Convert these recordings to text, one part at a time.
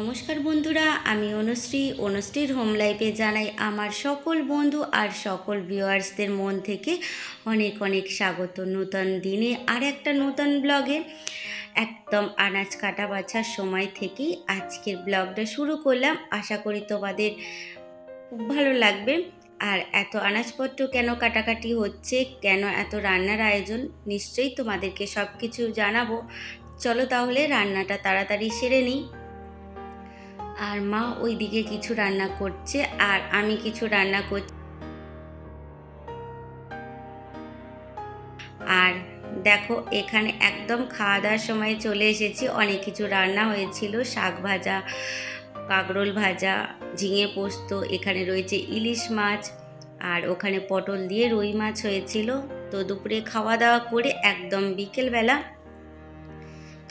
নমস্কার বন্ধুরা, আমি অনুশ্রীর হোম লাইফে জানাই আমার সকল বন্ধু আর সকল ভিউয়ার্সদের মন থেকে অনেক অনেক স্বাগত নতুন দিনে আর একটা নতুন ব্লগে। একদম আনাজ কাটা বাছার সময় থেকেই আজকের ব্লগটা শুরু করলাম। আশা করি তোমাদের খুব ভালো লাগবে। আর এত আনাজপত্র কেন কাটাকাটি হচ্ছে, কেন এত রান্নার আয়োজন, নিশ্চয়ই তোমাদেরকে সব কিছু জানাবো। চলো তাহলে রান্নাটা তাড়াতাড়ি সেরে নিই। আর মা ওইদিকে কিছু রান্না করছে আর আমি কিছু রান্না করছি। আর দেখো এখানে একদম খাওয়া দাওয়ার সময় চলে এসেছি। অনেক কিছু রান্না হয়েছিল, শাক ভাজা, কাঁকরোল ভাজা, ঝিঙে পোস্ত, এখানে রয়েছে ইলিশ মাছ, আর ওখানে পটল দিয়ে রুই মাছ হয়েছিল। তো দুপুরে খাওয়া দাওয়া করে একদম বিকেলবেলা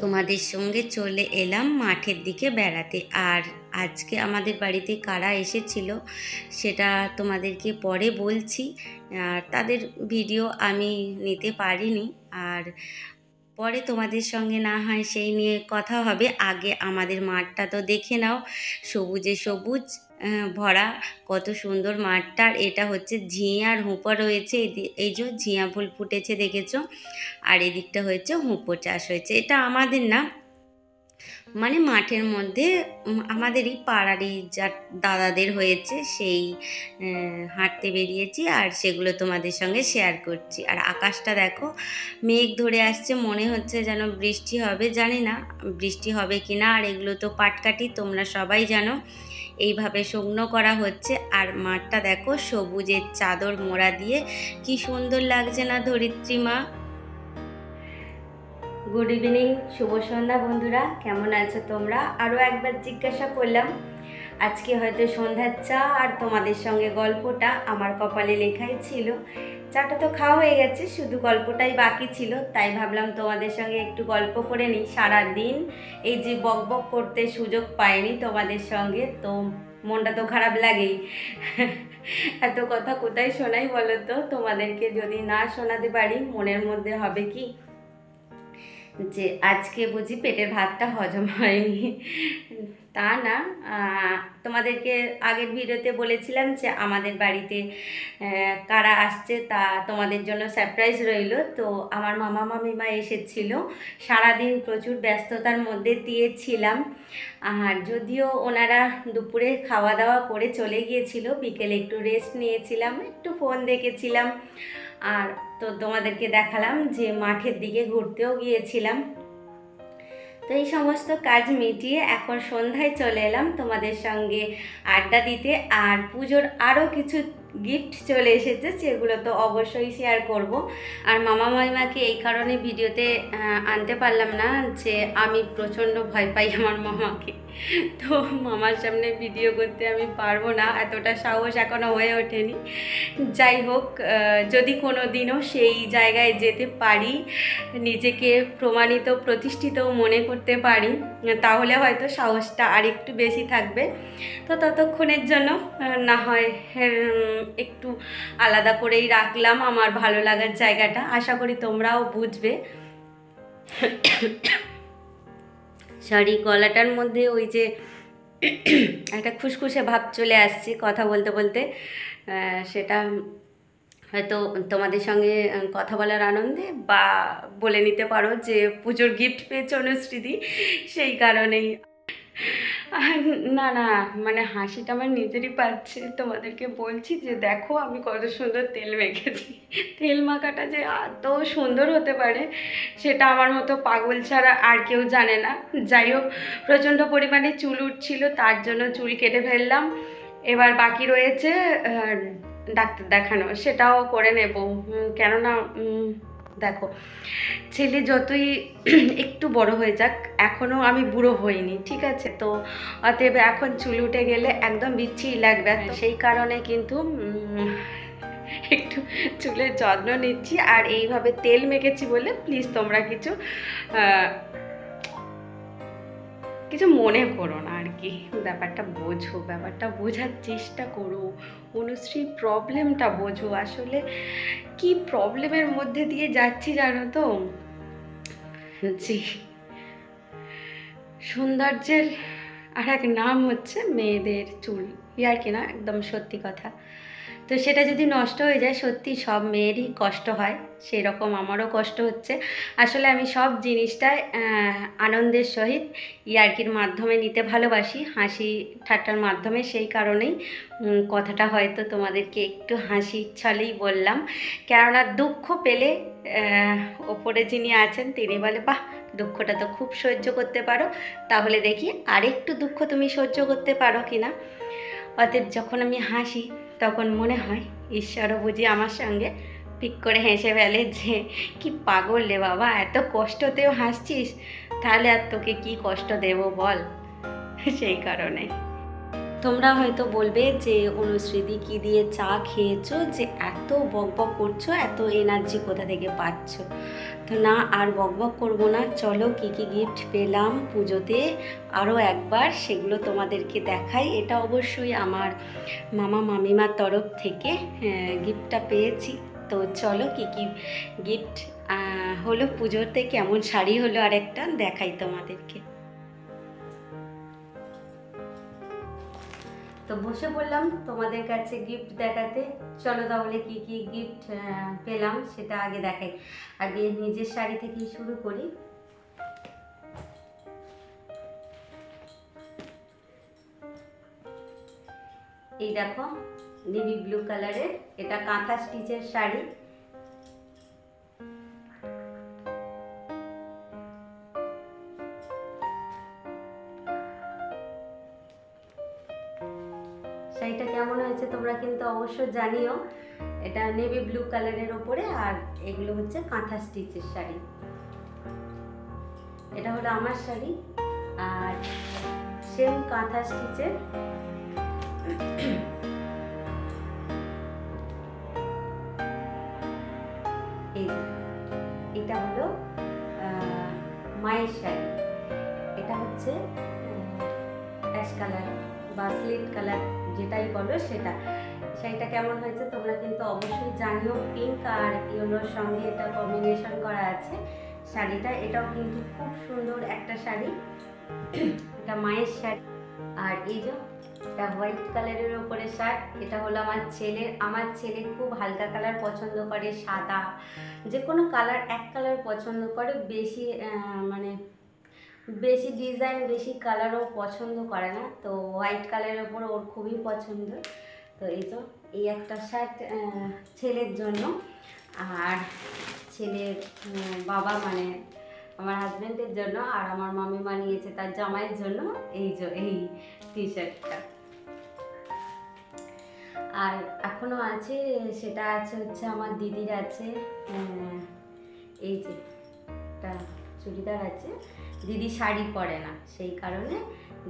তোমাদের সঙ্গে চলে এলাম মাঠের দিকে বেড়াতে। আর আজকে আমাদের বাড়িতে কারা এসেছিল সেটা তোমাদেরকে পরে বলছি। আর তাদের ভিডিও আমি নিতে পারিনি, আর পরে তোমাদের সঙ্গে না হয় সেই নিয়ে কথা হবে। আগে আমাদের মাঠটা তো দেখে নাও, সবুজে সবুজ ভরা, কত সুন্দর মাঠটা। আর এটা হচ্ছে ঝিঙে আর হুঁপো রয়েছে, এই যে ঝিঙা ফুল ফুটেছে দেখেছো। আর এদিকটা হয়েছে হুঁপো চাষ হয়েছে। এটা আমাদের না, মানে মাঠের মধ্যে আমাদেরই পাড়ারই যা দাদাদের হয়েছে, সেই হাঁটতে বেরিয়েছি আর সেগুলো তোমাদের সঙ্গে শেয়ার করছি। আর আকাশটা দেখো, মেঘ ধরে আসছে, মনে হচ্ছে যেন বৃষ্টি হবে। জানি না বৃষ্টি হবে কি না। আর এগুলো তো পাটকাঠি, তোমরা সবাই জানো, এইভাবে শুকনো করা হচ্ছে। আর মাঠটা দেখো সবুজের চাদর মোড়া দিয়ে, কি সুন্দর লাগছে না ধরিত্রী মা। গুড ইভিনিং, শুভ সন্ধ্যা বন্ধুরা, কেমন আছো তোমরা? আরও একবার জিজ্ঞাসা করলাম। আজকে হয়তো সন্ধ্যার চা আর তোমাদের সঙ্গে গল্পটা আমার কপালে লেখাই ছিল। চাটা তো খাওয়া হয়ে গেছে, শুধু গল্পটাই বাকি ছিল। তাই ভাবলাম তোমাদের সঙ্গে একটু গল্প করে নিই। সারাদিন এই যে বক বক করতে সুযোগ পাইনি তোমাদের সঙ্গে, তো মনটা তো খারাপ লাগেই। এত কথা কোথায় শোনাই বলো তো? তোমাদেরকে যদি না শোনাতে পারি মনের মধ্যে হবে কি যে আজকে বুঝি পেটের ভাতটা হজম হয়নি। তা না, তোমাদেরকে আগের ভিডিওতে বলেছিলাম যে আমাদের বাড়িতে কারা আসছে তা তোমাদের জন্য সারপ্রাইজ রইল। তো আমার মামা মামিমা এসেছিল, সারাদিন প্রচুর ব্যস্ততার মধ্যে দিয়েছিলাম। আর যদিও ওনারা দুপুরে খাওয়া দাওয়া করে চলে গিয়েছিল, বিকেলে একটু রেস্ট নিয়েছিলাম, একটু ফোন দেখেছিলাম। আর তো তোমাদেরকে দেখালাম যে মাঠের দিকে ঘুরতেও গিয়েছিলাম। তো এই সমস্ত কাজ মিটিয়ে এখন সন্ধ্যায় চলে এলাম তোমাদের সঙ্গে আড্ডা দিতে। আর পুজোর আরও কিছু গিফট চলে এসেছে, সেগুলো তো অবশ্যই শেয়ার করব। আর মামা মামিমাকে এই কারণে ভিডিওতে আনতে পারলাম না যে আমি প্রচণ্ড ভয় পাই আমার মামাকে। তো মামার সামনে ভিডিও করতে আমি পারবো না, এতটা সাহস এখনও হয়ে ওঠেনি। যাই হোক, যদি কোনো দিনও সেই জায়গায় যেতে পারি, নিজেকে প্রমাণিত প্রতিষ্ঠিত মনে করতে পারি, তাহলে হয়তো সাহসটা আরেকটু বেশি থাকবে। তো ততক্ষণের জন্য না হয় একটু আলাদা করেই রাখলাম আমার ভালো লাগার জায়গাটা। আশা করি তোমরাও বুঝবে। সরি, গলাটার মধ্যে ওই যে একটা খুসখুসে ভাব চলে আসছে কথা বলতে বলতে, সেটা হয়তো তোমাদের সঙ্গে কথা বলার আনন্দে বা বলে নিতে পারো যে পুজোর গিফট পেয়েছো অনুশ্রীদি, সেই কারণেই। না না, মানে হাসিটা আমার নিজেরই পাচ্ছে। তোমাদেরকে বলছি যে দেখো আমি কত সুন্দর তেল মেখেছি। তেল মাখাটা যে এত সুন্দর হতে পারে সেটা আমার মতো পাগল ছাড়া আর কেউ জানে না। যাই হোক, প্রচণ্ড পরিমাণে চুল উঠছিল, তার জন্য চুল কেটে ফেললাম। এবার বাকি রয়েছে ডাক্তার দেখানো, সেটাও করে নেব। কেননা দেখো, ছেলে যতই একটু বড় হয়ে যাক, এখনও আমি বুড়ো হইনি, ঠিক আছে? তো অতএব এখন চুল উঠে গেলে একদম বিচ্ছিরি লাগবে। সেই কারণে কিন্তু একটু চুলের যত্ন নিচ্ছি। আর এইভাবে তেল মেখেছি বলে প্লিজ তোমরা কিছু মনে করো না আর কি। ব্যাপারটা বোঝো, ব্যাপারটা বোঝার চেষ্টা করো, অনুশ্রীর প্রবলেমটা বোঝো। আসলে কি প্রবলেমের মধ্যে দিয়ে যাচ্ছি জানো তো? জি, সৌন্দর্যের আর এক নাম হচ্ছে মেয়েদের চুল, ইয়ার্কি না, একদম সত্যি কথা। তো সেটা যদি নষ্ট হয়ে যায়, সত্যি সব মেয়েরই কষ্ট হয়, সেই রকম আমারও কষ্ট হচ্ছে। আসলে আমি সব জিনিসটাই আনন্দের সহিত ইয়ার্কির মাধ্যমে নিতে ভালোবাসি, হাসি ঠাট্টার মাধ্যমে, সেই কারণেই কথাটা হয়তো তোমাদেরকে একটু হাসির ছলেই বললাম। কেননা দুঃখ পেলে ওপরে যিনি আছেন তিনি বলে, বাহ, দুঃখটা তো খুব সহ্য করতে পারো, তাহলে দেখি আরেকটু দুঃখ তুমি সহ্য করতে পারো কি না। অতএব যখন আমি হাসি তখন মনে হয় ঈশ্বরও বুঝি আমার সঙ্গে পিক করে হেসে ফেলে যে কি পাগল রে বাবা, এত কষ্টতেও হাসছিস, তাহলে আর তোকে কি কষ্ট দেব বল। সেই কারণে তোমরা হয়তো বলবে যে অনুশ্রীদি কী দিয়ে চা খেয়েছো যে এত বকবক করছো, এত এনার্জি কোথা থেকে পাচ্ছ। তো না, আর বকবক করবো না, চলো কী কী গিফট পেলাম পুজোতে আরও একবার সেগুলো তোমাদেরকে দেখাই। এটা অবশ্যই আমার মামা মামিমার তরফ থেকে গিফটটা পেয়েছি। তো চলো কী কী গিফট হলো পুজোতে, কেমন শাড়ি হলো আরেকটা দেখাই তোমাদেরকে। তো বসে পড়লাম তোমাদের কাছে গিফট দেখাতে। চলো তাহলে কি কি গিফট পেলাম সেটা আগে দেখাই। আগে নিজের শাড়ি থেকেই শুরু করি। এই দেখো, নেভি ব্লু কালারের, এটা কাঁথা স্টিচের শাড়ি। শাড়িটা কেমন হয়েছে তোমরা কিন্তু অবশ্যই জানিও। এটা নেভি ব্লু কালারের ওপরে, আর এগুলো হচ্ছে কাঁথা স্টিচের শাড়ি। এটা হলো আমার শাড়ি, আর সেম কাঁথা স্টিচের এটা হলো মায়ের শাড়ি। এটা হচ্ছে অ্যাশ কালার বা স্লেট কালার, যেটাই বলো সেটা। শাড়িটা কেমন হয়েছে তোমরা কিন্তু অবশ্যই জানিও। পিঙ্ক আর ইয়েলোর সঙ্গে এটা কম্বিনেশন করা আছে শাড়িটা। এটাও কিন্তু খুব সুন্দর একটা শাড়ি, এটা মায়ের শাড়ি। আর এই যে এটা হোয়াইট কালারের ওপরে শার্ট, এটা হলো আমার ছেলের। আমার ছেলে খুব হালকা কালার পছন্দ করে, সাদা যে কোনো কালার, এক কালার পছন্দ করে, বেশি মানে বেশি ডিজাইন বেশি কালারও পছন্দ করে না। তো হোয়াইট কালারের ওপর ওর খুবই পছন্দ। তো এই তো এই একটা শার্ট ছেলের জন্য, আর ছেলের বাবা মানে আমার হাজব্যান্ডের জন্য, আর আমার মামি বানিয়েছে তার জামাইয়ের জন্য এই যে এই টি শার্টটা। আর এখনও আছে, সেটা আছে হচ্ছে আমার দিদির আছে, এই যে একটা চুড়িদার আছে। দিদি শাড়ি পরে না, সেই কারণে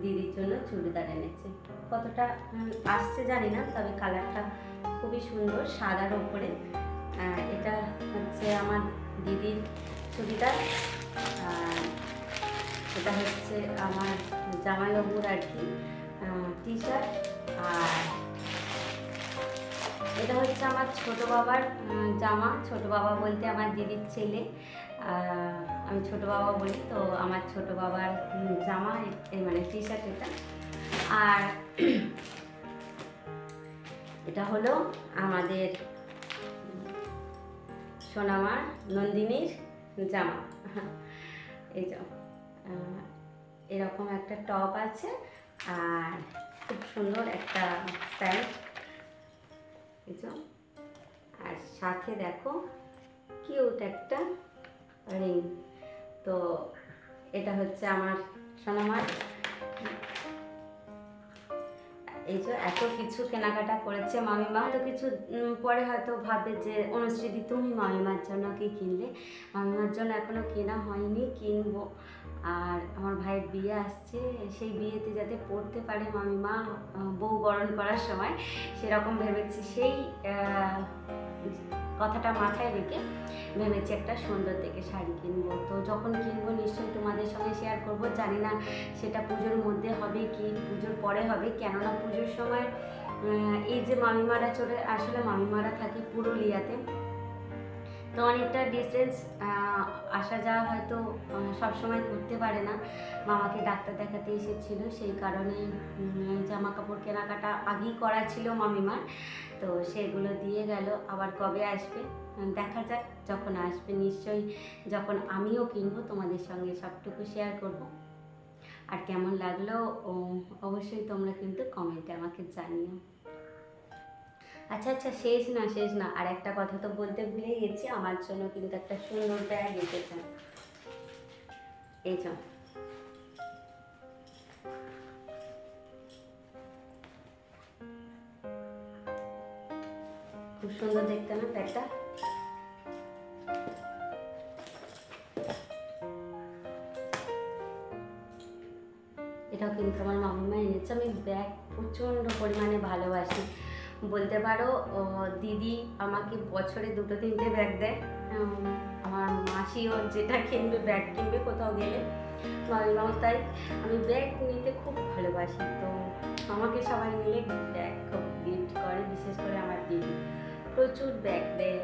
দিদির জন্য চুড়িদার এনেছে। কতটা আসছে জানি না, তবে কালারটা খুবই সুন্দর, সাদার ওপরে। এটা হচ্ছে আমার দিদির চুড়িদার, আর এটা হচ্ছে আমার জামাইবাবুর আর কি টি শার্ট। আর এটা হচ্ছে আমার ছোট বাবার জামা। ছোট বাবা বলতে আমার দিদির ছেলে, আমি ছোট বাবা বলি, তো আমার ছোট বাবার জামা মানে টি শার্ট এটা। আর এটা হলো আমাদের সোনামার নন্দিনীর জামা। এই যে এরকম একটা টপ আছে, আর খুব সুন্দর একটা প্যান্ট, এই যে। আর সাথে দেখো কিউট একটা রিং। তো এটা হচ্ছে আমার সোনামার। এই যে এত কিছু কেনাকাটা করেছে মামিমা। তো কিছু পরে হয়তো ভাববে যে অনুশ্রীদি তুমি মামিমার জন্য কি কিনলে। মামিমার জন্য এখনও কেনা হয়নি, কিনবো। আর আমার ভাইয়ের বিয়ে আসছে, সেই বিয়েতে যাতে পড়তে পারে মামিমা বউ বরণ করার সময়, সেরকম ভেবেছি। সেই কথাটা মাথায় রেখে ভেবেছি একটা সুন্দর দেখে শাড়ি কিনবো। তো যখন কিনবো নিশ্চয়ই তোমাদের সঙ্গে শেয়ার করব। জানি না সেটা পুজোর মধ্যে হবে কি পুজোর পরে হবে, কেননা পুজোর সময় এই যে মামিমারা চলে, আসলে মামিমারা থাকে পুরুলিয়াতে, তো অনেকটা ডিস্টেন্স আসা যাওয়া হয়তো সবসময় করতে পারে না। মামাকে ডাক্তার দেখাতে এসেছিলো, সেই কারণে জামা কাপড় কেনাকাটা আগেই করা ছিল মামিমার, তো সেগুলো দিয়ে গেল। আবার কবে আসবে দেখা যাক, যখন আসবে নিশ্চয়ই, যখন আমিও কিনবো তোমাদের সঙ্গে সবটুকু শেয়ার করব। আর কেমন লাগলো অবশ্যই তোমরা কিন্তু কমেন্টে আমাকে জানিও। আচ্ছা আচ্ছা, শেষ না, আর একটা কথা তো বলতে ভুলে গেছি, আমার জন্য কিন্তু একটা সুন্দর ব্যাগ এসেছে। এই যে খুব সুন্দর দেখতে না ব্যাগটা? এটাও কিন্তু আমার মামিমা এনেছে। আমি ব্যাগ প্রচণ্ড পরিমাণে ভালোবাসি, বলতে পারো দিদি আমাকে বছরে 2-3টে ব্যাগ দেয়। আমার মাসিও যেটা কিনবে, ব্যাগ কিনবে কোথাও গেলে, মামিমাও তাই। আমি ব্যাগ নিতে খুব ভালোবাসি, তো আমাকে সবাই মিলে ব্যাগ খুব গিফট করে, বিশেষ করে আমার দিদি প্রচুর ব্যাগ দেয়।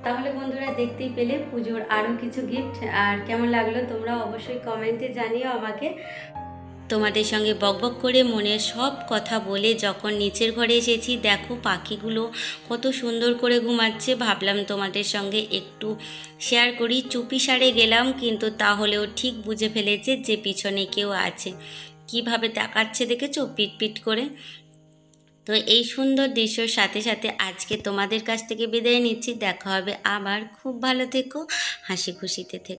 তাহলে বন্ধুরা দেখতেই পেলে পুজোর আরও কিছু গিফট, আর কেমন লাগলো তোমরা অবশ্যই কমেন্টে জানিও আমাকে। তোমাদের সঙ্গে বকবক করে মনের সব কথা বলে যখন নিচের ঘরে এসেছি, দেখো পাখিগুলো কত সুন্দর করে ঘুমাচ্ছে। ভাবলাম তোমাদের সঙ্গে একটু শেয়ার করি। চুপিসারে গেলাম, কিন্তু তাহলেও ঠিক বুঝে ফেলেছে যে পিছনে কেউ আছে। কিভাবে তাকাচ্ছে দেখেছো, পিট করে। তো এই সুন্দর দৃশ্যর সাথে সাথে আজকে তোমাদের কাছ থেকে বিদায় নিচ্ছি। দেখা হবে আবার। খুব ভালো থেকো, হাসি খুশিতে থেকো।